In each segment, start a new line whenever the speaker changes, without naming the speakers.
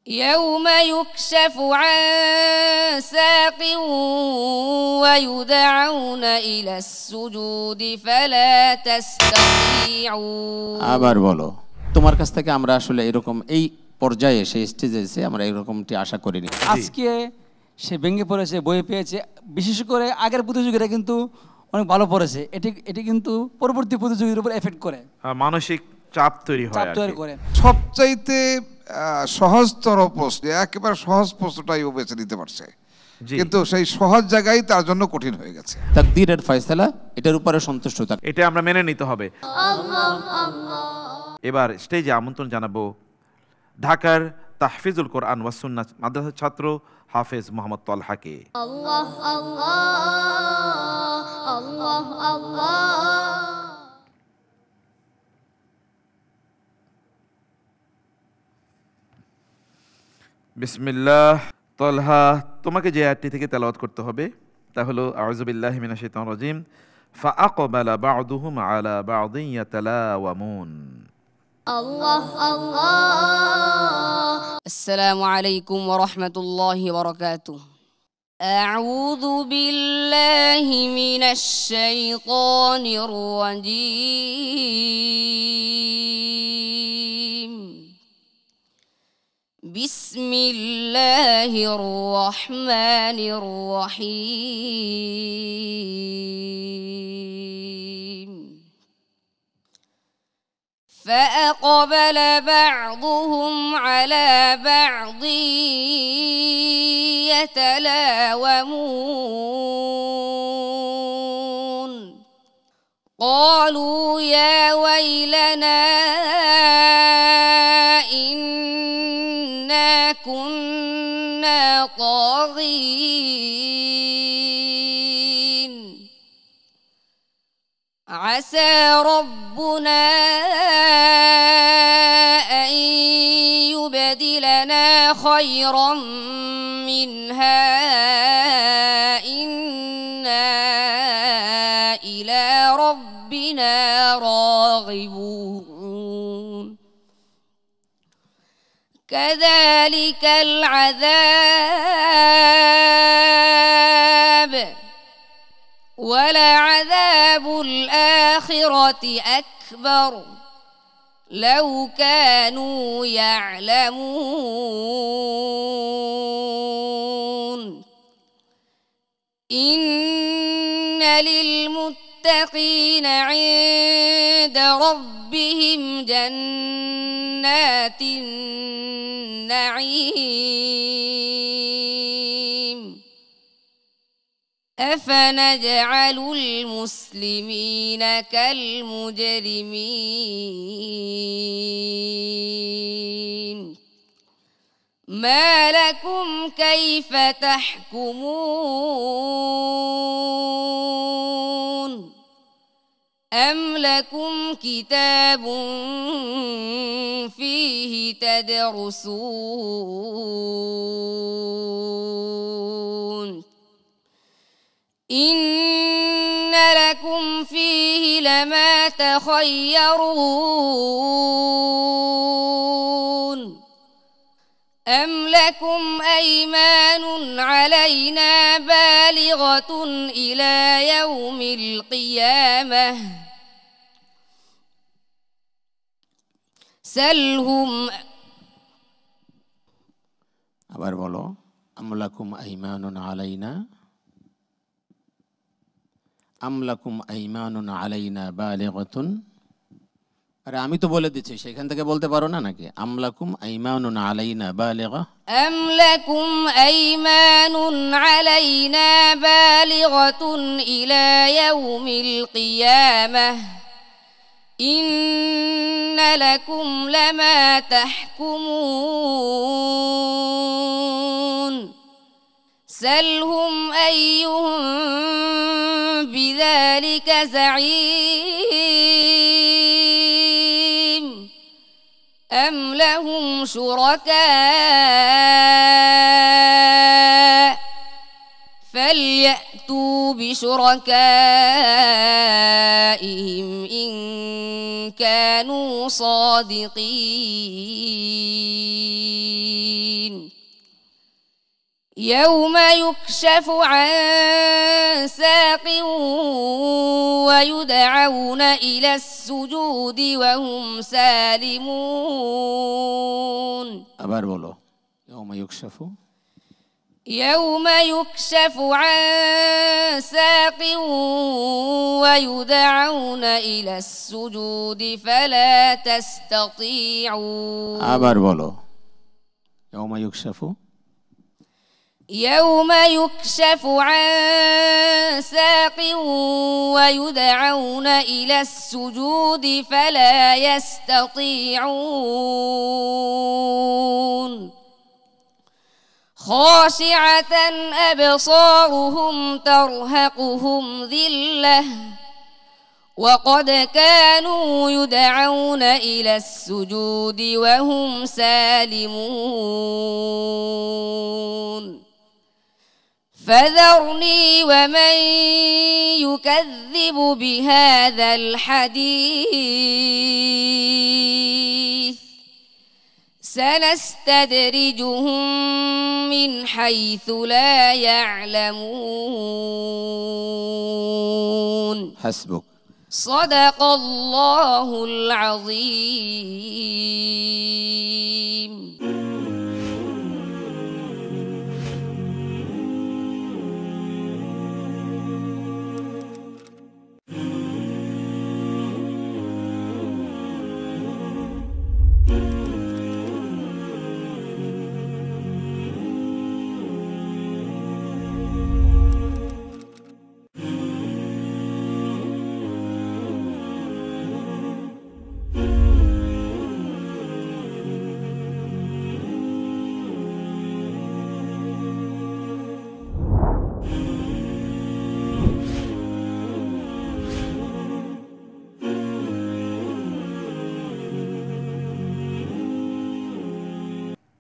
يوم يكشف عن ساق ويدعون إلى السجود فلا تستطيعون
আবার বলো তোমার কাছ থেকে আমরা আসলে এরকম এই পর্যায়ে সেই স্টেজে এসে আমরা এরকমটি আশা করিনি
আজকে সে ভেঙে পড়েছে বই পেয়েছে বিশেষ করে আগের প্রতিযোগীরা কিন্তু অনেক ভালো পড়েছে এটি কিন্তু পরবর্তী প্রতিযোগীর উপর এফেক্ট করে
মানসিক চাপ তৈরি হয়
চাপ তৈরি করে
সবচাইতে সহজতর প্রশ্ন একেবারে সহজ প্রশ্নটাই ও বেছে নিতে পারছে কিন্তু সেই সহজ জায়গায় তার জন্য কঠিন হয়ে গেছে
তাকদীরের ফয়সালা এটার উপরে সন্তুষ্ট থাক
এটা আমরা মেনে নিতে হবে এবার স্টেজে আমন্ত্রণ জানাবো ঢাকার তাহফিজুল কোরআন ওয়াস সুন্নাহ মাদ্রাসার ছাত্র হাফেজ মোহাম্মদ তলহাকে
আল্লাহ আল্লাহ আল্লাহ আল্লাহ
বিসমিল্লাহ তলহা তোমাকে যে আয়াতটি থেকে তেলাওয়াত করতে হবে তা হলো আউযু বিল্লাহি মিনাশ শাইতানির রাজিম ফাআকবালা বা'দুহুম আলা বা'দিন ইয়াতালাওয়ামুন
আল্লাহ আল্লাহ
السلام عليكم ورحمة الله وبركاته أعوذ بالله من الشيطان الرجيم بسم الله الرحمن الرحيم فأقبل بعضهم على بعض يتلاومون قالوا يا ويلنا إنا كنا طاغين عسى ربنا أن يبدلنا خيرا منها إنا إلى ربنا راغبون كذلك العذاب ولعذاب الآخرة أكبر لو كانوا يعلمون إن للمتقين عند ربهم جنات النعيم أفنجعل المسلمين كالمجرمين ما لكم كيف تحكمون أم لكم كتاب فيه تدرسون إن لكم فيه لما تخيرون أم لكم أيمان علينا بالغة إلى يوم القيامة سلهم
আবার বলো আমলাকুম আইমানুন আলাইনা আমলাকুম আইমানুন আলাইনা বালিগাতুন আরে আমি তো বলে দিচ্ছি সেখান থেকে বলতে পারো না নাকি আমলাকুম আইমানুন আলাইনা বালিগা
আমলাকুম আইমানুন আলাইনা বালিগাতুন ইলা ইয়াউমিল কিয়ামাহ ইন্না লাকুম লামা তাহকুমুন سلهم أيهم بذلك زعيم أم لهم شركاء فليأتوا بشركائهم إن كانوا صادقين يوم يكشف عن ساق ويدعون إلى السجود وهم سالمون
আবার বলো يوم يكشف
يوم يكشف عن ساق ويدعون إلى السجود فلا تستطيعون
আবার বলো يوم يكشف
يوم يكشف عن ساق ويدعون إلى السجود فلا يستطيعون خاشعة أبصارهم ترهقهم ذلة وقد كانوا يدعون إلى السجود وهم سالمون فذرني ومن يكذب بهذا الحديث سنستدرجهم من حيث لا يعلمون
حسبك
صدق الله العظيم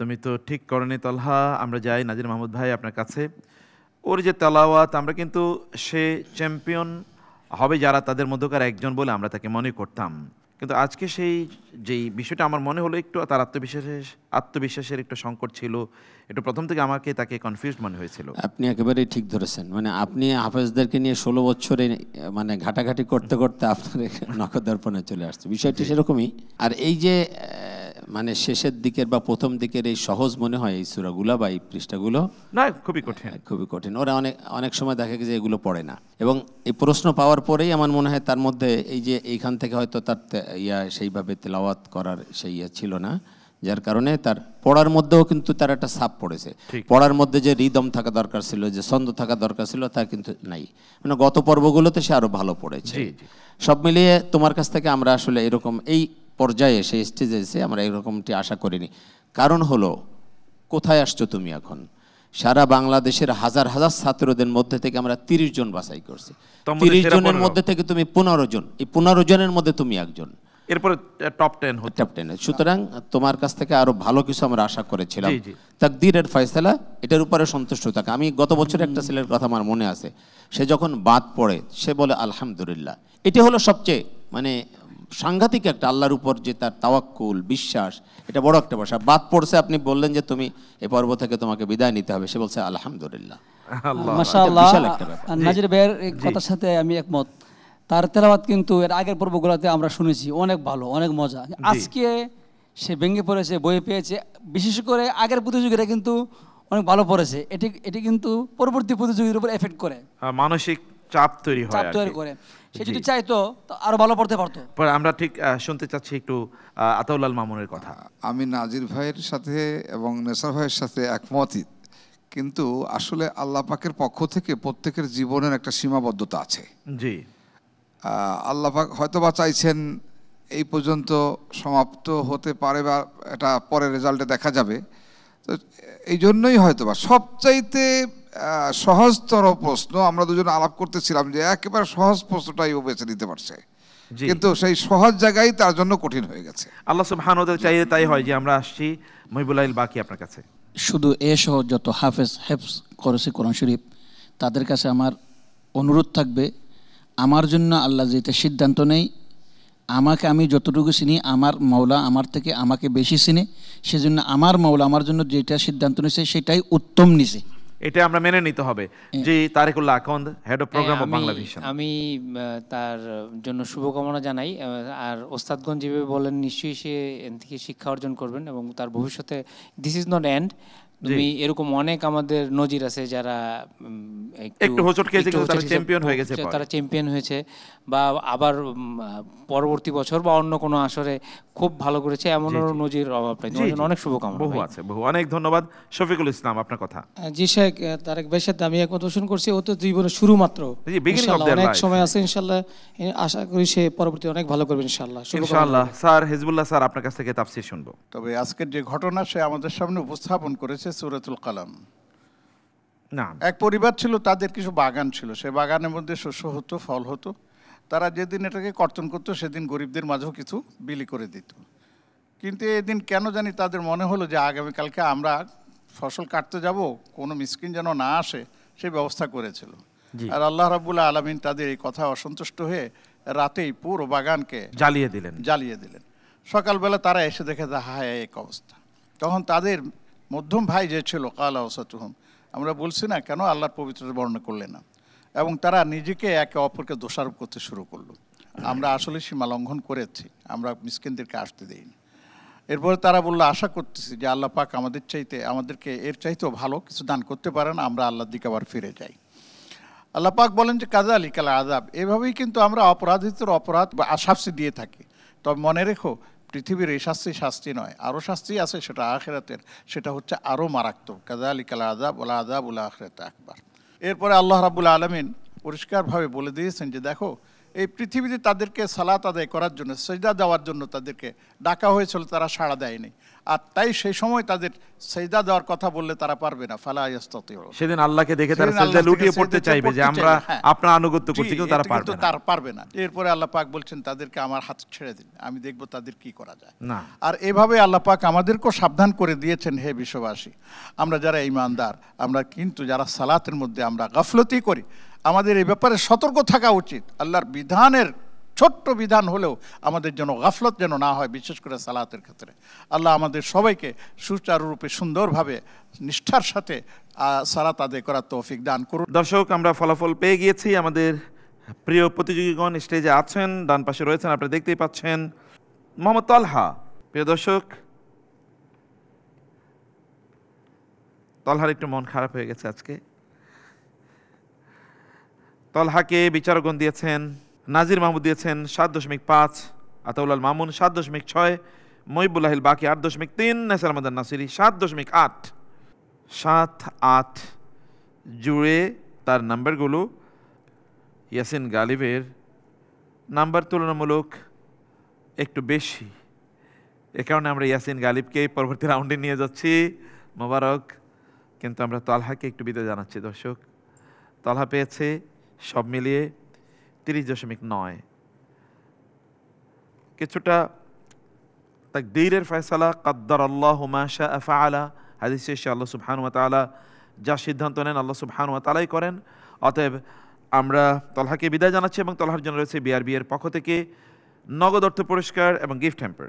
তুমি তো ঠিক করনি তলহা। আমরা যাই নাজির মাহমুদ ভাই আপনার কাছে। ওর যে তেলাওয়াত, আমরা কিন্তু সে চ্যাম্পিয়ন হবে যারা তাদের মধ্যকার একজন বলে আমরা তাকে মনে করতাম, কিন্তু আজকে সেই যেই বিষয়টা আমার মনে হলো একটু তার আত্মবিশ্বাসের একটু সংকট ছিল, একটু প্রথম থেকে আমাকে তাকে কনফিউজড মনে হয়েছিল।
আপনি একেবারেই ঠিক ধরেছেন, মানে আপনি হাফেজদেরকে নিয়ে 16 বছরে মানে ঘাটাঘাটি করতে করতে আপনার নখদর্পণে চলে আসছে, বিষয়টি সেরকমই। আর এই যে মানে শেষের দিকের বা প্রথম দিকের এই সহজ মনে হয় এই সূরাগুলো বা এই পৃষ্ঠাগুলো,
না খুবই কঠিন,
খুবই কঠিন। ওরা অনেক সময় দেখা গেছে এগুলো পড়ে না, এবং এই প্রশ্ন পাওয়ার পরেই আমার মনে হয় তার মধ্যে এই যে এইখান থেকে হয়তো তার সেইভাবে তেলাওয়াত করার সেই ছিল না, যার কারণে তার পড়ার মধ্যেও কিন্তু তার একটা ছাপ পড়েছে। পড়ার মধ্যে যে রিদম থাকা দরকার ছিল, যে ছন্দ থাকা দরকার ছিল, তা কিন্তু নাই। মানে গত পর্বগুলোতে সে আরো ভালো পড়েছে। সব মিলিয়ে তোমার কাছ থেকে আমরা আসলে এরকম এই পর্যায়ে সেই স্টেজে এসে আমরা এরকমটি আশা করিনি। কারণ হলো, কোথায় আসছো তুমি এখন? সারা বাংলাদেশের হাজার হাজার ছাত্রদের মধ্যে থেকে আমরা 30 জন বাছাই করছি। 30 জনের মধ্যে থেকে তুমি 15 জন, এই 15 জনের মধ্যে তুমি একজন,
এরপরে টপ 10 হচ্ছে,
টপ 10। সুতরাং তোমার কাছ থেকে আরো ভালো কিছু আমরা আশা করেছিলাম। তাকদীরের ফয়সালা, এটার উপরে সন্তুষ্ট থাকা। আমি গত বছর একটা ছেলের কথা আমার মনে আছে, সে যখন বাদ পড়ে সে বলে আলহামদুলিল্লাহ। এটা হলো সবচেয়ে মানে সাংঘাতিক একটা, আল্লাহর উপর যে তার তাওয়াক্কুল, বিশ্বাস, এটা বড় একটা ভাষা। বাদ পড়ছে, আপনি বললেন যে তুমি এই পর্ব থেকে তোমাকে বিদায় নিতে হবে, সে বলছে আলহামদুলিল্লাহ।
মাশাআল্লাহ। নাজির ভাইয়ের কথার সাথে আমি একমত। তার তেলাওয়াত কিন্তু এর আগের পর্বগুলোতে আমরা শুনেছি, অনেক ভালো, অনেক মজা। আজকে সে ভেঙে পড়েছে, বই পেয়েছে, বিশেষ করে আগের প্রতিযোগীরা কিন্তু অনেক ভালো পড়েছে। এটি কিন্তু পরবর্তী প্রতিযোগীর উপর এফেক্ট করে,
মানসিক চাপ তৈরি হয়,
চাপ তৈরি করে। সে যদি চাইতো আরো ভালো পড়তে পারতো।
আমরা ঠিক শুনতে চাচ্ছি একটু আতাউল আল মামুনের কথা।
আমি নাজির ভাইয়ের সাথে এবং নেসার ভাইয়ের সাথে একমতই, কিন্তু আসলে আল্লাহ পাকের পক্ষ থেকে প্রত্যেকের জীবনের একটা সীমাবদ্ধতা আছে।
জি,
আল্লাহ পাক হয়তো বা চাইছেন এই পর্যন্ত সমাপ্ত হতে পারে, বা এটা পরে রেজাল্টে দেখা যাবে। তো এই জন্যই হয়তো বা সবচাইতে সহজতর প্রশ্ন আমরা দুজন আলাপ করতেছিলাম যে একেবারে সহজ প্রশ্নটাই ও বেছে নিতে পারছে, কিন্তু সেই সহজ জায়গায় তার জন্য কঠিন হয়ে গেছে।
আল্লাহ সুবহানাহু ওয়া তাআলা চাইলে তাই হয় যে আমরা আসছি মহিবুল আইল বাকি আপনার কাছে।
শুধু সহ যত হেফজ করেছে কোরআন শরীফ, তাদের কাছে আমার অনুরোধ থাকবে, আমার জন্য আল্লাহ যেটা সিদ্ধান্ত নেই, আমাকে আমি যতটুকু চিনি, আমার মাওলা আমার থেকে আমাকে বেশি চিনে, সেজন্য আমার মাওলা আমার জন্য যেটা সিদ্ধান্ত নিছে সেটাই উত্তম নিছে।
এটা আমরা মেনে নিতে হবে। জি Tariqullah Akanda, head of programme of Bangla Vision.
আমি তার জন্য শুভকামনা জানাই। আর ওস্তাদগণ যেভাবে বলেন নিশ্চয়ই সে এর থেকে শিক্ষা অর্জন করবেন এবং তার ভবিষ্যতে দিস ইজ নট এন্ড। তুমি এরকম অনেক আমাদের নজির আছে যারা
একটু হোঁচট খেয়েছে কিন্তু তারা চ্যাম্পিয়ন হয়ে গেছে,
তারা চ্যাম্পিয়ন হয়েছে বা আবার পরবর্তী বছর বা অন্য কোনো আসরে খুব ভালো করেছে, এমনও নজির অভাব নেই। তোমার জন্য অনেক শুভকামনা।
বহু আছে, বহু। অনেক ধন্যবাদ। শফিকুল ইসলাম, আপনার কথা।
জি শেখ তারেক ভাইয়ের সাথে আমি একমত পোষণ করছি। ও তো জীবনের শুরু মাত্র, অনেক সময় আছে ইনশাআল্লাহ। আশা করি সে পরবর্তী অনেক ভালো করবে ইনশাআল্লাহ।
ইনশাআল্লাহ। স্যার হিজবুল্লাহ স্যার, আপনার কাছ থেকে তাফসীর শুনবো।
তবে আজকের যে ঘটনা সে আমাদের সামনে উপস্থাপন করেছে সূরাতুল কালাম।
না,
এক পরিবার ছিল, তাদের কিছু বাগান ছিল, সে বাগানের মধ্যে শস্য হতো, ফল হতো। তারা যেদিন এটাকে কর্তন করতো সেদিন গরিবদের মাঝেও কিছু বিলি করে দিত। কিন্তু এদিন কেন জানি তাদের মনে হলো যে আগামীকালকে আমরা ফসল কাটতে যাব, কোনো মিসকিন যেন না আসে, সেই ব্যবস্থা করেছিল। আর আল্লাহ রাব্বুল আলামিন তাদের এই কথা অসন্তুষ্ট হয়ে রাতেই পুরো বাগানকে জ্বালিয়ে দিলেন। সকালবেলা তারা এসে দেখে হায় এক অবস্থা। তখন তাদের মধ্যম ভাই যে ছিল কালা ওসাতুহুম, আমরা বলছি না কেন আল্লাহর পবিত্রতা বর্ণনা করলে না, এবং তারা নিজেকে একে অপরকে দোষারোপ করতে শুরু করলো। আমরা আসলে সীমা লঙ্ঘন করেছি, আমরা মিসকিনদেরকে আসতে দেইনি। এরপরে তারা বললো আশা করতেছি যে আল্লাহ পাক আমাদেরকে এর চাইতেও ভালো কিছু দান করতে পারেন, আমরা আল্লাহর দিকে আবার ফিরে যাই। আল্লাহ পাক বলেন যে কাযালিকাল আযাব, এভাবেই কিন্তু আমরা অপরাধীদের অপরাধ বা শাস্তি দিয়ে থাকি। তবে মনে রেখো, পৃথিবীর এই শাস্তি নয়, আরও শাস্তি আছে, সেটা আখিরাতের, সেটা হচ্ছে আরও মারাত্মক। কাযালিকাল আযাব ওয়াল আযাবুল আখিরাতি আকবার। এরপরে আল্লাহ রাব্বুল আলামিন পরিষ্কারভাবে বলে দিয়েছেন যে দেখো, এই পৃথিবীতে তাদেরকে সালাত আদায় করার জন্য, সেজদা দেওয়ার জন্য তাদেরকে ডাকা হয়েছিল, তারা সাড়া দেয়নি। আর তাই সেই সময় তাদের সেজদা দেওয়ার কথা বললে তারা পারবে না। ফালা ইস্তাতিউ,
সেদিন আল্লাহকে দেখে তারা সেজদা লুটিয়ে পড়তে চাইবে যে আমরা আপনার আনুগত্য করছি, কিন্তু তারা
পারবে না। এরপরে আল্লাহ পাক বলছেন তাদেরকে আমার হাত ছেড়ে দিন, আমি দেখব তাদের কি করা যায়।
না,
আর এভাবে আল্লাহ পাক আমাদেরকেও সাবধান করে দিয়েছেন, হে বিশ্ববাসী, আমরা যারা ঈমানদার, আমরা কিন্তু যারা সালাতের মধ্যে আমরা গাফলতি করি, আমাদের এই ব্যাপারে সতর্ক থাকা উচিত। আল্লাহর বিধানের ছোট্ট বিধান হলেও আমাদের যেন গাফলত যেন না হয়, বিশেষ করে সালাতের ক্ষেত্রে। আল্লাহ আমাদের সবাইকে সুচারুরূপে সুন্দরভাবে নিষ্ঠার সাথে সালাত আদায় করার তৌফিক দান করুন।
দর্শক, আমরা ফলাফল পেয়ে গিয়েছি। আমাদের প্রিয় প্রতিযোগীগণ স্টেজে আছেন, ডান পাশে রয়েছেন, আপনারা দেখতেই পাচ্ছেন। মোহাম্মদ তালহা, প্রিয় দর্শক, তালহার একটু মন খারাপ হয়ে গেছে আজকে। তালহাকে বিচারকগণ দিয়েছেন, নাজির মাহমুদ দিয়েছেন 7.5, আতাউল মামুন 7.6, মহিবুল্লাহিল বাকি 8.3, নাসির আহমদ নাসিরি 7.8। 7-8 জুড়ে তার নাম্বারগুলো ইয়াসিন গালিবের নাম্বার তুলনামূলক একটু বেশি। এ কারণে আমরা ইয়াসিন গালিবকে পরবর্তী রাউন্ডে নিয়ে যাচ্ছি। মোবারক। কিন্তু আমরা তালহাকে একটু বিদায় জানাচ্ছি। দর্শক, তালহা পেয়েছে সব মিলিয়ে 30.9। কিছুটা তাকদীরের ফয়সালা, কাদ্দারাল্লাহু মা শাআ ফাআলা, হাদিসে এসে আল্লাহ সুবহানাহু ওয়া তাআলা যা সিদ্ধান্ত নেন আল্লাহ সুবহানাহু ওয়া তাআলাই করেন। অতএব আমরা তালহাকে বিদায় জানাচ্ছি এবং তালহার জন্য রয়েছে বিআরবি এর পক্ষ থেকে নগদ অর্থ পুরস্কার এবং গিফট হ্যাম্পার।